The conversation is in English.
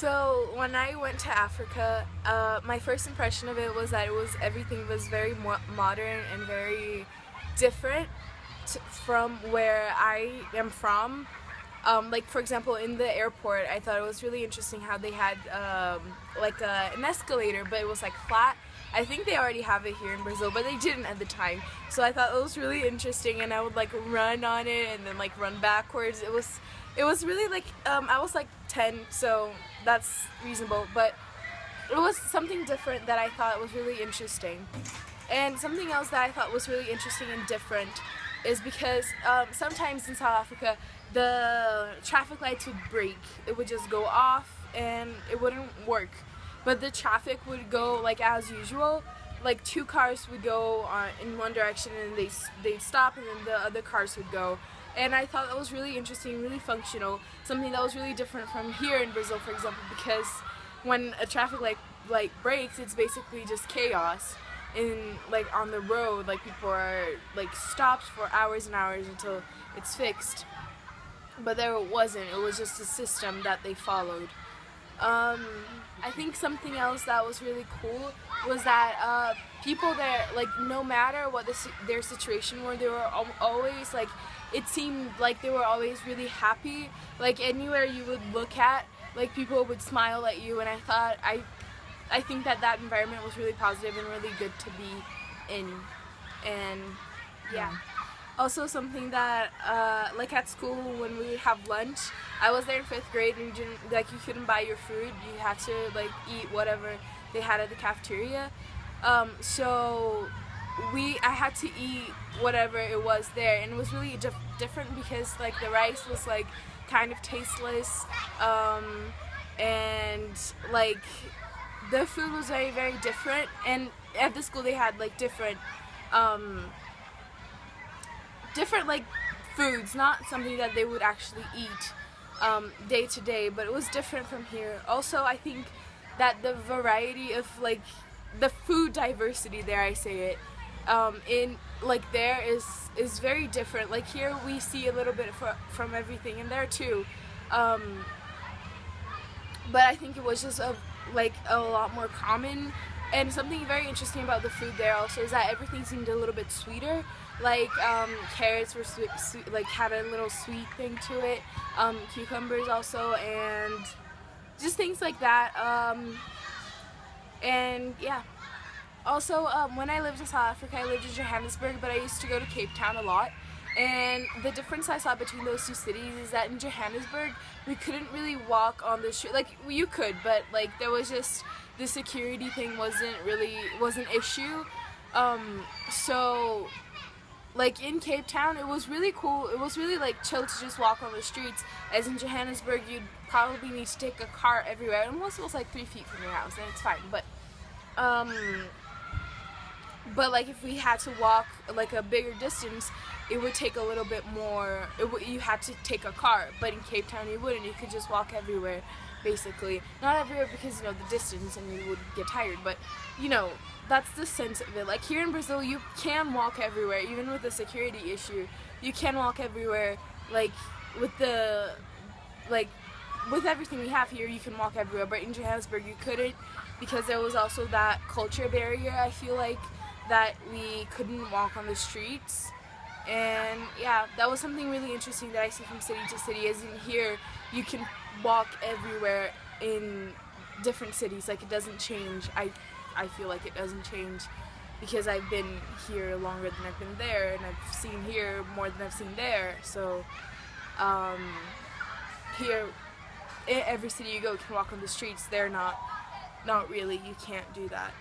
So when I went to Africa, my first impression of it was that everything was very modern and very different from where I am from. Like for example, in the airport, I thought it was really interesting how they had an escalator, but it was like flat. I think they already have it here in Brazil, but they didn't at the time. So I thought it was really interesting, and I would like run on it and then like run backwards. It was really like I was like 10, so that's reasonable, but it was something different that I thought was really interesting. And something else that I thought was really interesting and different is because sometimes in South Africa the traffic lights would break. It would just go off and it wouldn't work. But the traffic would go like as usual. Like two cars would go in one direction and they'd stop, and then the other cars would go. And I thought that was really interesting, really functional, something that was really different from here in Brazil, for example, because when a traffic light breaks, it's basically just chaos. Like on the road, like people are like stopped for hours and hours until it's fixed. But there it wasn't. It was just a system that they followed. I think something else that was really cool was that people there, like no matter what their situation were, they were always like, it seemed like they were always really happy. Like anywhere you would look at, like people would smile at you, and I think that environment was really positive and really good to be in. And yeah. Also something that like at school when we would have lunch, I was there in 5th grade, and you couldn't buy your food. You had to like eat whatever they had at the cafeteria. So I had to eat whatever it was there, and it was really different because like the rice was like kind of tasteless, and like the food was very, very different. And at the school they had like different like foods, not something that they would actually eat day to day, but it was different from here. Also, I think that the variety of like the food diversity there, I say it, in like there is very different. Like here we see a little bit from everything, and there too, but I think it was just a lot more common. And something very interesting about the food there also is that everything seemed a little bit sweeter. Like carrots were sweet, like had a little sweet thing to it. Cucumbers also, and just things like that. And yeah. Also, when I lived in South Africa, I lived in Johannesburg, but I used to go to Cape Town a lot. And the difference I saw between those two cities is that in Johannesburg, we couldn't really walk on the street. Like, you could, but like there was just the security thing was an issue. So like in Cape Town, it was really cool. It was really like chill to just walk on the streets. As in Johannesburg, you'd probably need to take a car everywhere, unless it was like 3 feet from your house, then it's fine. But like if we had to walk like a bigger distance, it would take a little bit more. You had to take a car, but in Cape Town you wouldn't. You could just walk everywhere, basically. Not everywhere because the distance and you would get tired, but that's the sense of it. Like here in Brazil, you can walk everywhere, even with the security issue. You can walk everywhere, like with everything we have here, you can walk everywhere. But in Johannesburg, you couldn't, because there was also that culture barrier. I feel like that we couldn't walk on the streets. And yeah, that was something really interesting that I see from city to city. As in here, you can walk everywhere in different cities. Like it doesn't change. I feel like it doesn't change because I've been here longer than I've been there, and I've seen here more than I've seen there. So here, in every city you go, you can walk on the streets. There, not really. You can't do that.